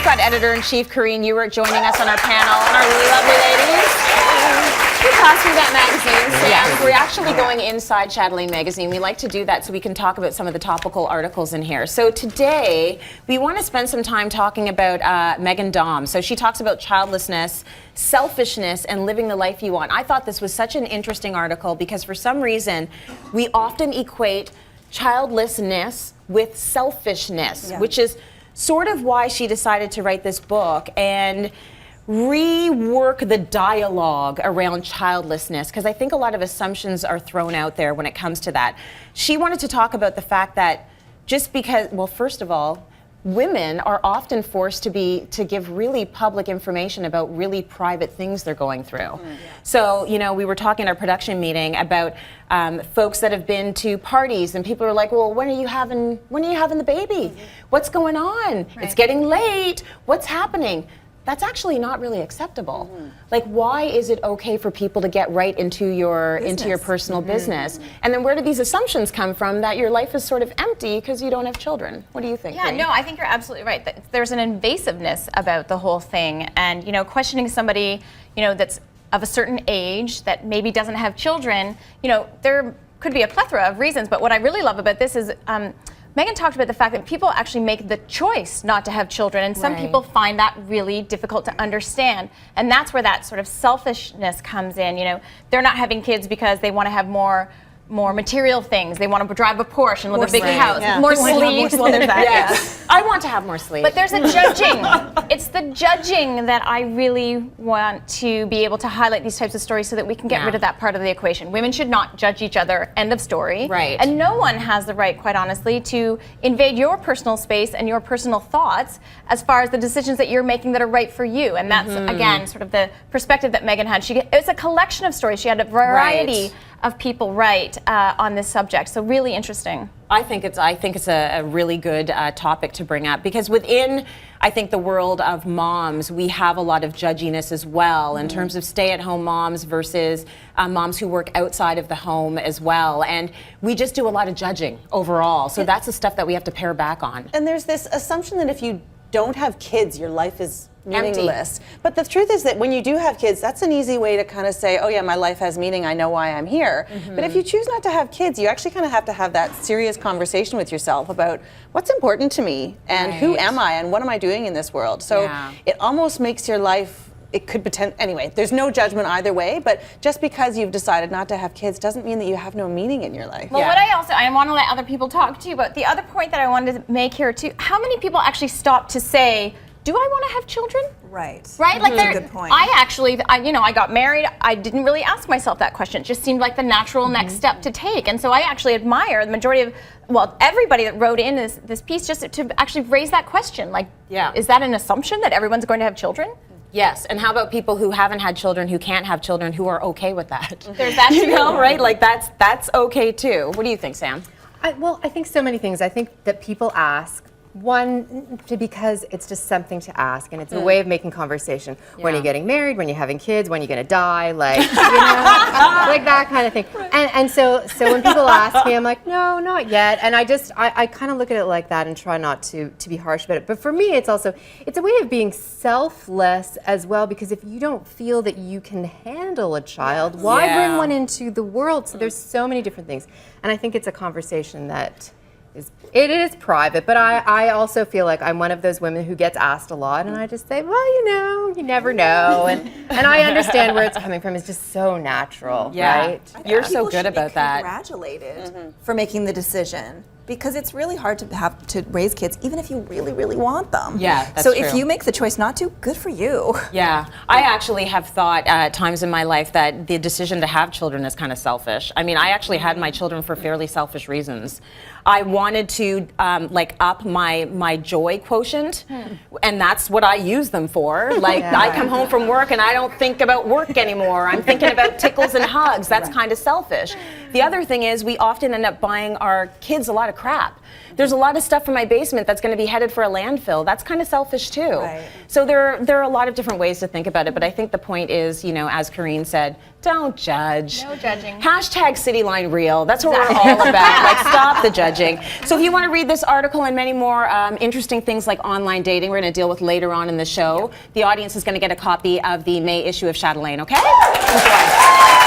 we've got editor-in-chief Karine Ewart joining us on our panel, and our lovely ladies. You passed me that magazine, Sam. Yes. We're actually going inside Chatelaine magazine. We like to do that so we can talk about some of the topical articles in here. So today, we want to spend some time talking about Megan Dom. So she talks about childlessness, selfishness, and living the life you want. I thought this was such an interesting article because for some reason, we often equate childlessness with selfishness, which is sort of why she decided to write this book and rework the dialogue around childlessness, because I think a lot of assumptions are thrown out there when it comes to that. She wanted to talk about the fact that just because, well, first of all, women are often forced to give really public information about really private things they're going through. So, you know, we were talking in our production meeting about folks that have been to parties, and people are like, well, when are you having the baby? What's going on? It's getting late. What's happening? That's actually not really acceptable. Like, why is it okay for people to get right into your personal business? And then where do these assumptions come from that your life is sort of empty because you don't have children? What do you think? Yeah, no, I think you're absolutely right. There's an invasiveness about the whole thing, and you know, questioning somebody, you know, that's of a certain age that maybe doesn't have children. You know, there could be a plethora of reasons, but what I really love about this is Megan talked about the fact that people actually make the choice not to have children, and some people find that really difficult to understand. And that's where that sort of selfishness comes in. You know, they're not having kids because they want to have more material things. They want to drive a Porsche and live in a big house. More sleep. Yes. I want to have more sleep. But there's a judging. It's the judging that I really want to be able to highlight these types of stories so that we can get rid of that part of the equation. Women should not judge each other, end of story. Right. And no one has the right, quite honestly, to invade your personal space and your personal thoughts as far as the decisions that you're making that are right for you. And that's, again, sort of the perspective that Megan had. It's a collection of stories. She had a variety of people write on this subject. So really interesting. I think it's a really good topic to bring up, because within, I think, the world of moms, we have a lot of judginess as well in terms of stay-at-home moms versus moms who work outside of the home as well. And we just do a lot of judging overall. So that's the stuff that we have to pare back on. And there's this assumption that if you don't have kids, your life is meaningless. But the truth is that when you do have kids, that's an easy way to kind of say, oh yeah, my life has meaning, I know why I'm here. But if you choose not to have kids, you actually kind of have to have that serious conversation with yourself about what's important to me and who am I and what am I doing in this world. So it almost makes your life, it could anyway, there's no judgment either way, but just because you've decided not to have kids doesn't mean that you have no meaning in your life. Well, what I want to let other people talk too, but the other point that I wanted to make here too, how many people actually stop to say, do I want to have children? Right. Like, that's a good point. I got married. I didn't really ask myself that question. It just seemed like the natural next step to take. And so I actually admire the majority of, well, everybody that wrote in this piece just to actually raise that question. Like, is that an assumption that everyone's going to have children? Yes, and how about people who haven't had children, who can't have children, who are okay with that? There's that too. You know, right? Like, that's okay too. What do you think, Sam? Well, I think so many things. I think that people ask, one, because it's just something to ask, and it's a way of making conversation. When you're getting married, when you're having kids, when you're going to die, like, you know, like that kind of thing. And so when people ask me, I'm like, no, not yet. And I kind of look at it like that and try not to be harsh about it. But for me, it's a way of being selfless as well, because if you don't feel that you can handle a child, why bring one into the world? So there's so many different things. And I think it's a conversation that it is private, but I also feel like I'm one of those women who gets asked a lot, and I just say, well, you know, you never know, and I understand where it's coming from. It's just so natural, right? You're so good about that. Congratulated for making the decision, because it's really hard to have to raise kids, even if you really, really want them. Yeah, that's so true. If you make the choice not to, good for you. Yeah, I actually have thought at times in my life that the decision to have children is kind of selfish. I mean, I actually had my children for fairly selfish reasons. I wanted to up my joy quotient, and that's what I use them for. Like, I come home from work and I don't think about work anymore. I'm thinking about tickles and hugs. That's kind of selfish. The other thing is we often end up buying our kids a lot of crap. There's a lot of stuff in my basement that's going to be headed for a landfill. That's kind of selfish too. Right. So there are a lot of different ways to think about it, but I think the point is, you know, as Karine said, don't judge. No judging. Hashtag Cityline Real. That's what we're all about. Like, stop the judging. So if you want to read this article and many more interesting things like online dating, we're going to deal with later on in the show. The audience is going to get a copy of the May issue of Chatelaine, okay? Enjoy.